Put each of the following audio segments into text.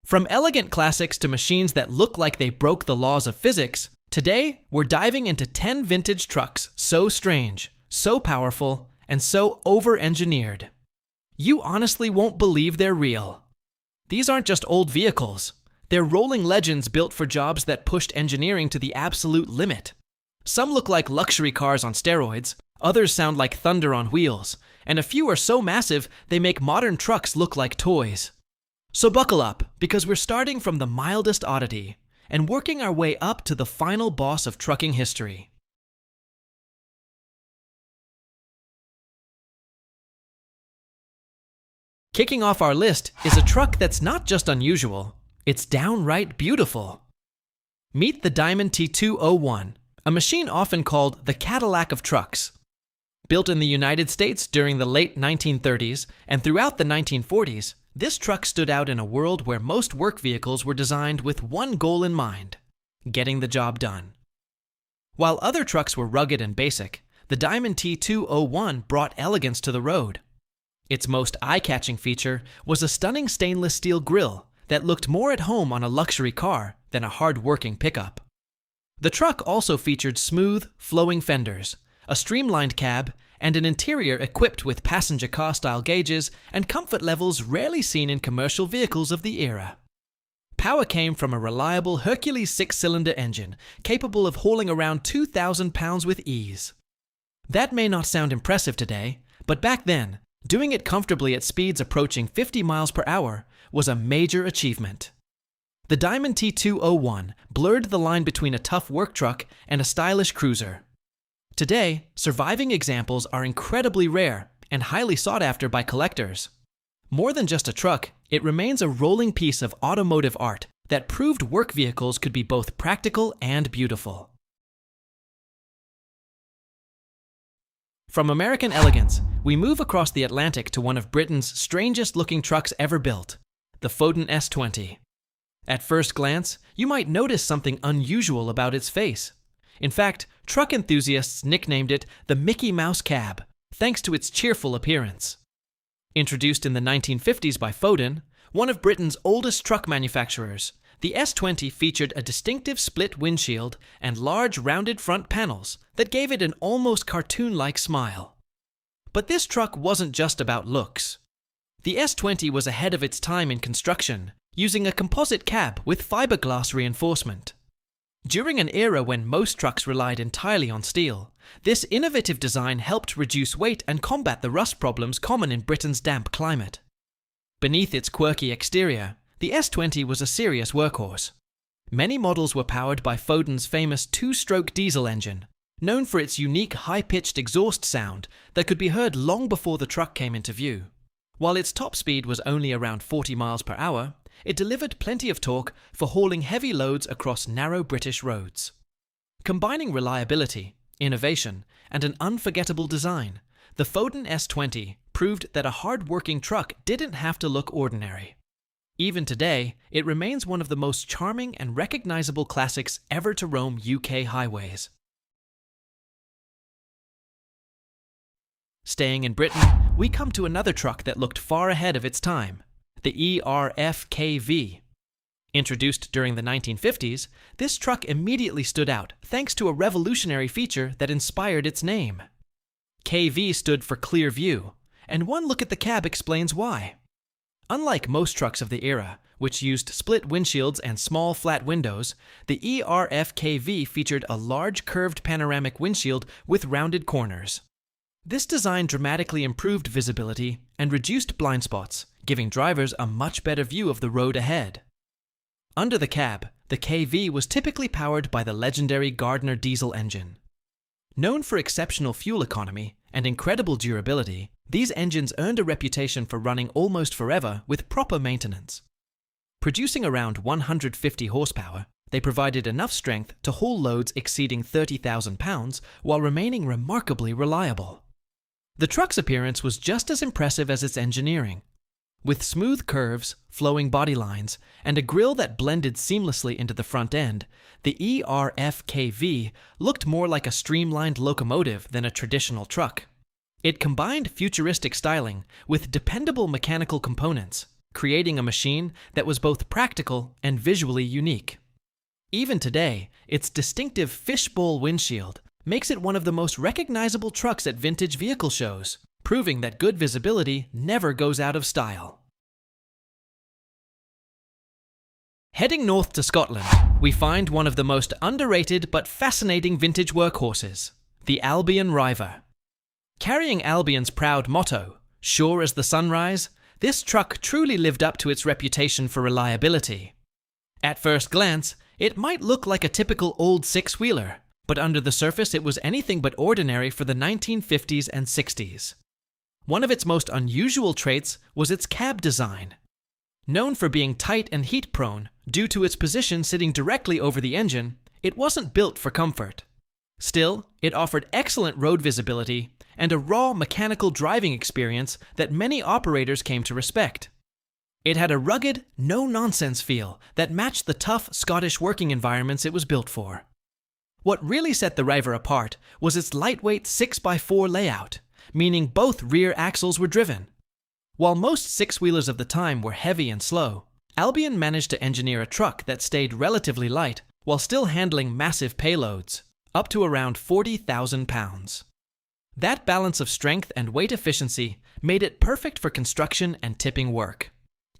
From elegant classics to machines that look like they broke the laws of physics, today we're diving into 10 vintage trucks so strange, so powerful, and so over-engineered. You honestly won't believe they're real. These aren't just old vehicles. They're rolling legends built for jobs that pushed engineering to the absolute limit. Some look like luxury cars on steroids, others sound like thunder on wheels, and a few are so massive they make modern trucks look like toys. So buckle up, because we're starting from the mildest oddity and working our way up to the final boss of trucking history. Kicking off our list is a truck that's not just unusual, it's downright beautiful. Meet the Diamond T201, a machine often called the Cadillac of trucks. Built in the United States during the late 1930s and throughout the 1940s, this truck stood out in a world where most work vehicles were designed with one goal in mind: getting the job done. While other trucks were rugged and basic, the Diamond T201 brought elegance to the road. Its most eye-catching feature was a stunning stainless steel grille that looked more at home on a luxury car than a hard-working pickup. The truck also featured smooth, flowing fenders, a streamlined cab, and an interior equipped with passenger car-style gauges and comfort levels rarely seen in commercial vehicles of the era. Power came from a reliable Hercules 6-cylinder engine capable of hauling around 2,000 pounds with ease. That may not sound impressive today, but back then, doing it comfortably at speeds approaching 50 miles per hour was a major achievement. The Diamond T201 blurred the line between a tough work truck and a stylish cruiser. Today, surviving examples are incredibly rare and highly sought after by collectors. More than just a truck, it remains a rolling piece of automotive art that proved work vehicles could be both practical and beautiful. From American elegance, we move across the Atlantic to one of Britain's strangest-looking trucks ever built, the Foden S20. At first glance, you might notice something unusual about its face. In fact, truck enthusiasts nicknamed it the Mickey Mouse Cab, thanks to its cheerful appearance. Introduced in the 1950s by Foden, one of Britain's oldest truck manufacturers, the S20 featured a distinctive split windshield and large rounded front panels that gave it an almost cartoon-like smile. But this truck wasn't just about looks. The S20 was ahead of its time in construction, using a composite cab with fiberglass reinforcement. During an era when most trucks relied entirely on steel, this innovative design helped reduce weight and combat the rust problems common in Britain's damp climate. Beneath its quirky exterior, the S20 was a serious workhorse. Many models were powered by Foden's famous two-stroke diesel engine, known for its unique high-pitched exhaust sound that could be heard long before the truck came into view. While its top speed was only around 40 miles per hour, it delivered plenty of torque for hauling heavy loads across narrow British roads. Combining reliability, innovation, and an unforgettable design, the Foden S20 proved that a hard-working truck didn't have to look ordinary. Even today, it remains one of the most charming and recognizable classics ever to roam UK highways. Staying in Britain, we come to another truck that looked far ahead of its time, the ERF-KV. Introduced during the 1950s, this truck immediately stood out thanks to a revolutionary feature that inspired its name. KV stood for clear view, and one look at the cab explains why. Unlike most trucks of the era, which used split windshields and small flat windows, the ERF-KV featured a large curved panoramic windshield with rounded corners. This design dramatically improved visibility and reduced blind spots, giving drivers a much better view of the road ahead. Under the cab, the KV was typically powered by the legendary Gardner diesel engine. Known for exceptional fuel economy and incredible durability, these engines earned a reputation for running almost forever with proper maintenance. Producing around 150 horsepower, they provided enough strength to haul loads exceeding 30,000 pounds while remaining remarkably reliable. The truck's appearance was just as impressive as its engineering. With smooth curves, flowing body lines, and a grille that blended seamlessly into the front end, the ERF-KV looked more like a streamlined locomotive than a traditional truck. It combined futuristic styling with dependable mechanical components, creating a machine that was both practical and visually unique. Even today, its distinctive fishbowl windshield makes it one of the most recognizable trucks at vintage vehicle shows, proving that good visibility never goes out of style. Heading north to Scotland, we find one of the most underrated but fascinating vintage workhorses, the Albion Reiver. Carrying Albion's proud motto, "Sure as the sunrise," this truck truly lived up to its reputation for reliability. At first glance, it might look like a typical old six-wheeler, but under the surface it was anything but ordinary for the 1950s and 60s. One of its most unusual traits was its cab design. Known for being tight and heat-prone due to its position sitting directly over the engine, it wasn't built for comfort. Still, it offered excellent road visibility and a raw mechanical driving experience that many operators came to respect. It had a rugged, no-nonsense feel that matched the tough Scottish working environments it was built for. What really set the Reiver apart was its lightweight 6x4 layout, meaning both rear axles were driven. While most six-wheelers of the time were heavy and slow, Albion managed to engineer a truck that stayed relatively light while still handling massive payloads, up to around 40,000 pounds. That balance of strength and weight efficiency made it perfect for construction and tipping work.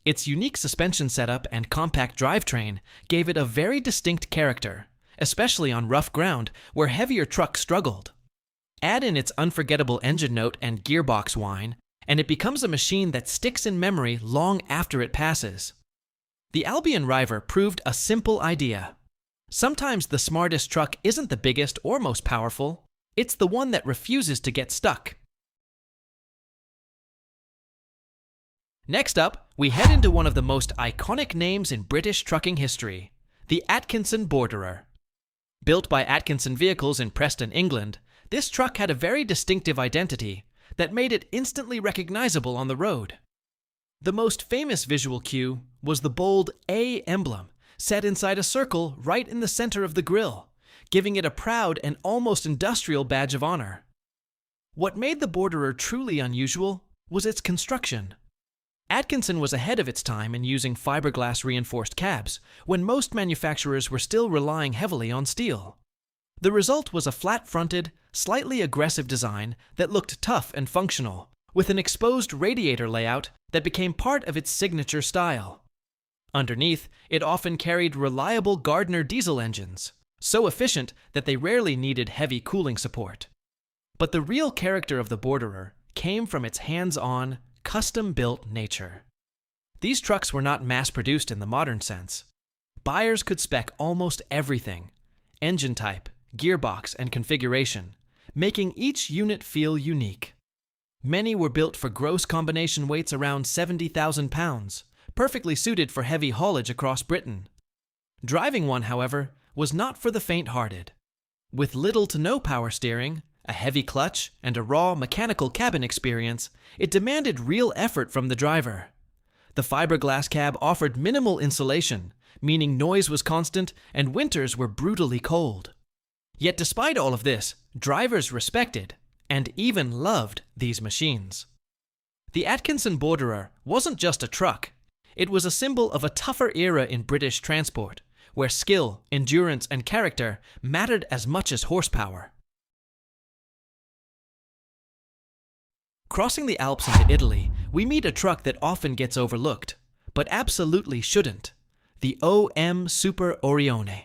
Its unique suspension setup and compact drivetrain gave it a very distinct character, especially on rough ground where heavier trucks struggled. Add in its unforgettable engine note and gearbox whine, and it becomes a machine that sticks in memory long after it passes. The Albion Reiver proved a simple idea. Sometimes the smartest truck isn't the biggest or most powerful, it's the one that refuses to get stuck. Next up, we head into one of the most iconic names in British trucking history, the Atkinson Borderer. Built by Atkinson Vehicles in Preston, England, this truck had a very distinctive identity that made it instantly recognizable on the road. The most famous visual cue was the bold A emblem set inside a circle right in the center of the grille, giving it a proud and almost industrial badge of honor. What made the Borderer truly unusual was its construction. Atkinson was ahead of its time in using fiberglass reinforced cabs when most manufacturers were still relying heavily on steel. The result was a flat-fronted, slightly aggressive design that looked tough and functional, with an exposed radiator layout that became part of its signature style. Underneath, it often carried reliable Gardner diesel engines, so efficient that they rarely needed heavy cooling support. But the real character of the Borderer came from its hands-on, custom-built nature. These trucks were not mass-produced in the modern sense. Buyers could spec almost everything: engine type, gearbox, and configuration, making each unit feel unique. Many were built for gross combination weights around 70,000 pounds, perfectly suited for heavy haulage across Britain. Driving one, however, was not for the faint-hearted. With little to no power steering, a heavy clutch, and a raw mechanical cabin experience, it demanded real effort from the driver. The fiberglass cab offered minimal insulation, meaning noise was constant and winters were brutally cold. Yet despite all of this, drivers respected, and even loved, these machines. The Atkinson Borderer wasn't just a truck. It was a symbol of a tougher era in British transport, where skill, endurance, and character mattered as much as horsepower. Crossing the Alps into Italy, we meet a truck that often gets overlooked, but absolutely shouldn't: the OM Super Orione.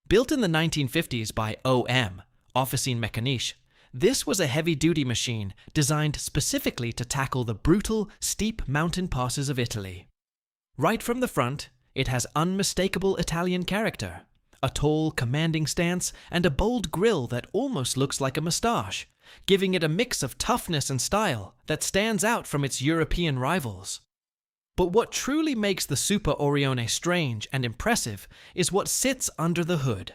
Built in the 1950s by OM, Officine Mécaniche, this was a heavy-duty machine designed specifically to tackle the brutal, steep mountain passes of Italy. Right from the front, it has unmistakable Italian character: a tall, commanding stance and a bold grille that almost looks like a moustache, giving it a mix of toughness and style that stands out from its European rivals. But what truly makes the Super Orione strange and impressive is what sits under the hood.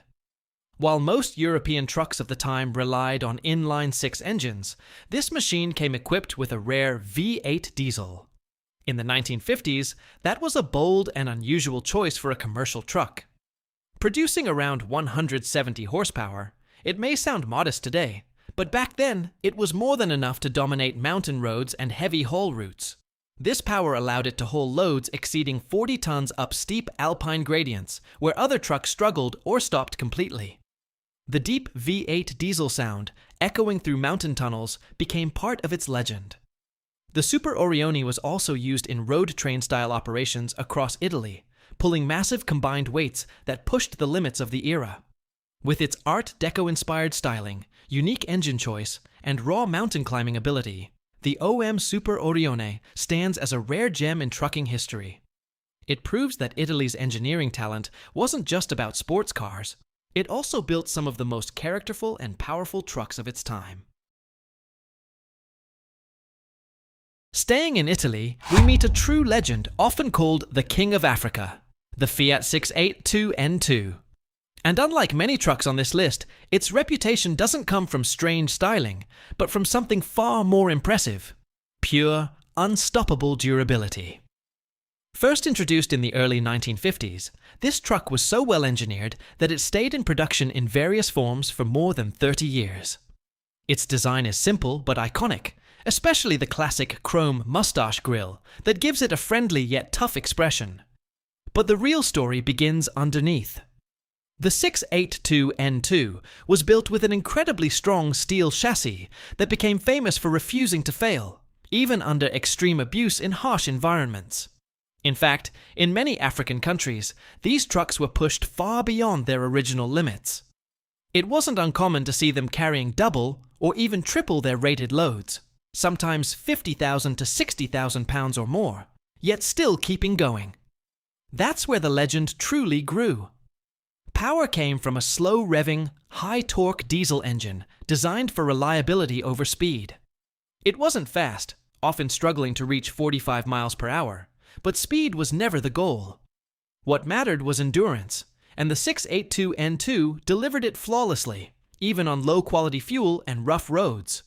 While most European trucks of the time relied on inline-six engines, this machine came equipped with a rare V8 diesel. In the 1950s, that was a bold and unusual choice for a commercial truck. Producing around 170 horsepower, it may sound modest today, but back then it was more than enough to dominate mountain roads and heavy haul routes. This power allowed it to haul loads exceeding 40 tons up steep alpine gradients, where other trucks struggled or stopped completely. The deep V8 diesel sound, echoing through mountain tunnels, became part of its legend. The Super Orione was also used in road train-style operations across Italy, pulling massive combined weights that pushed the limits of the era. With its Art Deco-inspired styling, unique engine choice, and raw mountain climbing ability, the OM Super Orione stands as a rare gem in trucking history. It proves that Italy's engineering talent wasn't just about sports cars, it also built some of the most characterful and powerful trucks of its time. Staying in Italy, we meet a true legend often called the King of Africa, the Fiat 682N2. And unlike many trucks on this list, its reputation doesn't come from strange styling, but from something far more impressive: pure, unstoppable durability. First introduced in the early 1950s, this truck was so well engineered that it stayed in production in various forms for more than 30 years. Its design is simple but iconic, especially the classic chrome mustache grille that gives it a friendly yet tough expression. But the real story begins underneath. The 682N2 was built with an incredibly strong steel chassis that became famous for refusing to fail, even under extreme abuse in harsh environments. In fact, in many African countries, these trucks were pushed far beyond their original limits. It wasn't uncommon to see them carrying double or even triple their rated loads, sometimes 50,000 to 60,000 pounds or more, yet still keeping going. That's where the legend truly grew. Power came from a slow-revving, high-torque diesel engine designed for reliability over speed. It wasn't fast, often struggling to reach 45 miles per hour, but speed was never the goal. What mattered was endurance, and the 682N2 delivered it flawlessly, even on low-quality fuel and rough roads.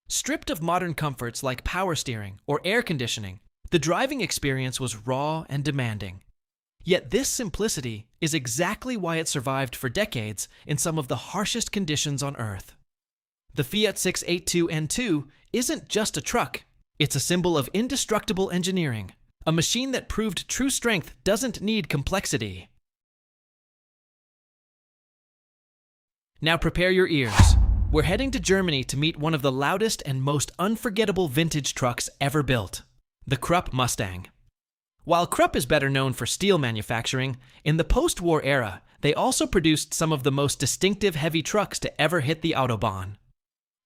Stripped of modern comforts like power steering or air conditioning, the driving experience was raw and demanding. Yet this simplicity is exactly why it survived for decades in some of the harshest conditions on Earth. The Fiat 682N2 isn't just a truck, it's a symbol of indestructible engineering, a machine that proved true strength doesn't need complexity. Now prepare your ears. We're heading to Germany to meet one of the loudest and most unforgettable vintage trucks ever built, the Krupp Mustang. While Krupp is better known for steel manufacturing, in the post-war era, they also produced some of the most distinctive heavy trucks to ever hit the Autobahn.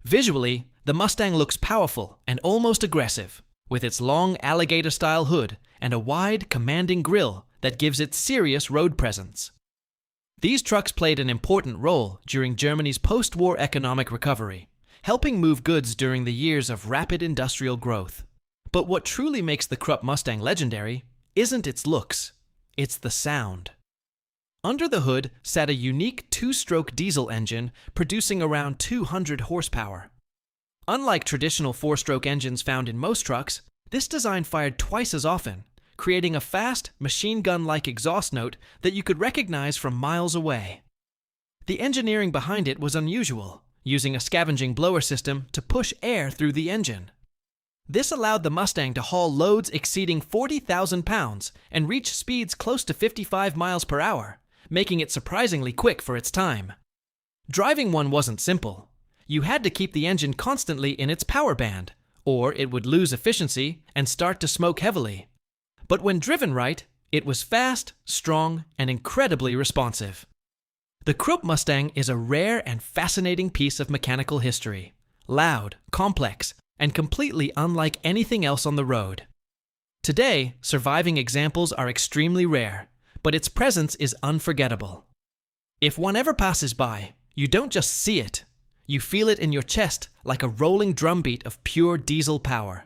Visually, the Mustang looks powerful and almost aggressive, with its long alligator-style hood and a wide, commanding grille that gives it serious road presence. These trucks played an important role during Germany's post-war economic recovery, helping move goods during the years of rapid industrial growth. But what truly makes the Krupp Mustang legendary isn't its looks, it's the sound. Under the hood sat a unique two-stroke diesel engine producing around 200 horsepower. Unlike traditional four-stroke engines found in most trucks, this design fired twice as often, creating a fast, machine gun-like exhaust note that you could recognize from miles away. The engineering behind it was unusual, using a scavenging blower system to push air through the engine. This allowed the Mustang to haul loads exceeding 40,000 pounds and reach speeds close to 55 miles per hour, making it surprisingly quick for its time. Driving one wasn't simple. You had to keep the engine constantly in its power band, or it would lose efficiency and start to smoke heavily. But when driven right, it was fast, strong, and incredibly responsive. The Krupp Mustang is a rare and fascinating piece of mechanical history. Loud, complex, and completely unlike anything else on the road. Today, surviving examples are extremely rare, but its presence is unforgettable. If one ever passes by, you don't just see it, you feel it in your chest like a rolling drumbeat of pure diesel power.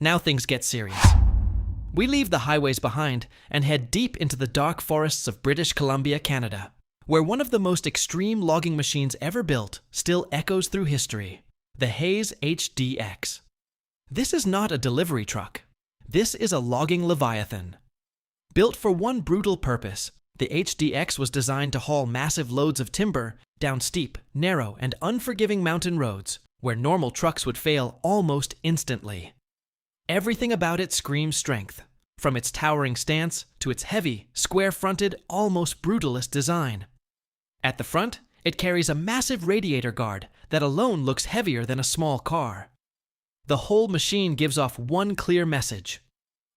Now things get serious. We leave the highways behind and head deep into the dark forests of British Columbia, Canada, where one of the most extreme logging machines ever built still echoes through history, the Hayes HDX. This is not a delivery truck. This is a logging leviathan. Built for one brutal purpose, the HDX was designed to haul massive loads of timber down steep, narrow, and unforgiving mountain roads, where normal trucks would fail almost instantly. Everything about it screams strength, from its towering stance to its heavy, square-fronted, almost brutalist design. At the front, it carries a massive radiator guard that alone looks heavier than a small car. The whole machine gives off one clear message.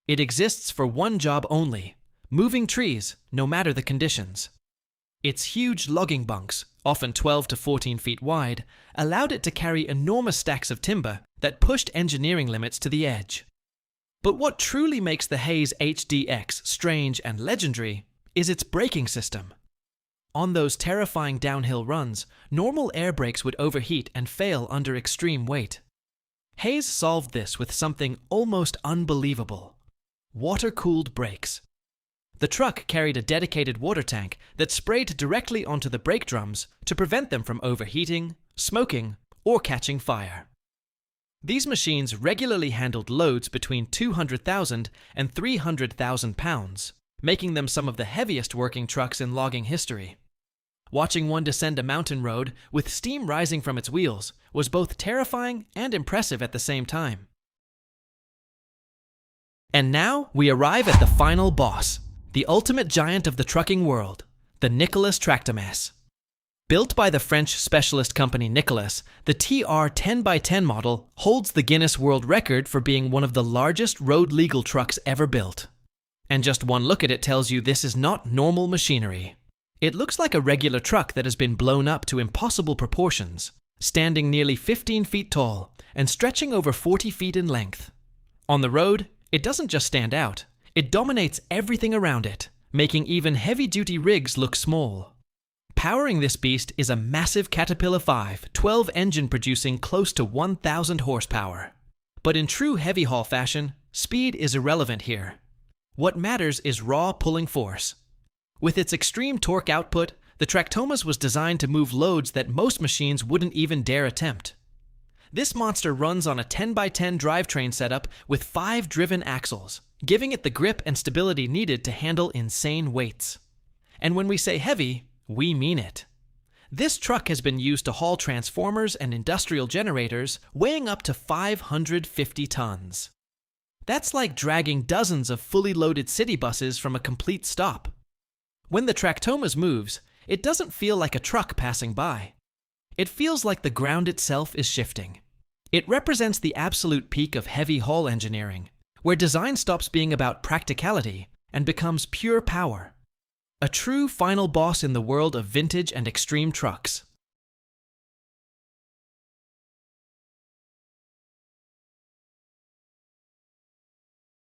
It exists for one job only: moving trees, no matter the conditions. Its huge logging bunks, often 12 to 14 feet wide, allowed it to carry enormous stacks of timber that pushed engineering limits to the edge. But what truly makes the Hayes HDX strange and legendary is its braking system. On those terrifying downhill runs, normal air brakes would overheat and fail under extreme weight. Hayes solved this with something almost unbelievable: water-cooled brakes. The truck carried a dedicated water tank that sprayed directly onto the brake drums to prevent them from overheating, smoking, or catching fire. These machines regularly handled loads between 200,000 and 300,000 pounds, making them some of the heaviest working trucks in logging history. Watching one descend a mountain road with steam rising from its wheels was both terrifying and impressive at the same time. And now we arrive at the final boss, the ultimate giant of the trucking world, the Nicolas Tractomas. Built by the French specialist company Nicolas, the TR 10x10 model holds the Guinness World Record for being one of the largest road-legal trucks ever built. And just one look at it tells you this is not normal machinery. It looks like a regular truck that has been blown up to impossible proportions, standing nearly 15 feet tall and stretching over 40 feet in length. On the road, it doesn't just stand out, it dominates everything around it, making even heavy-duty rigs look small. Powering this beast is a massive Caterpillar 5 12 engine producing close to 1,000 horsepower. But in true heavy-haul fashion, speed is irrelevant here. What matters is raw pulling force. With its extreme torque output, the Tractomas was designed to move loads that most machines wouldn't even dare attempt. This monster runs on a 10x10 drivetrain setup with 5 driven axles, giving it the grip and stability needed to handle insane weights. And when we say heavy, we mean it. This truck has been used to haul transformers and industrial generators weighing up to 550 tons. That's like dragging dozens of fully loaded city buses from a complete stop. When the Tractomas moves, it doesn't feel like a truck passing by. It feels like the ground itself is shifting. It represents the absolute peak of heavy haul engineering, where design stops being about practicality and becomes pure power. A true final boss in the world of vintage and extreme trucks.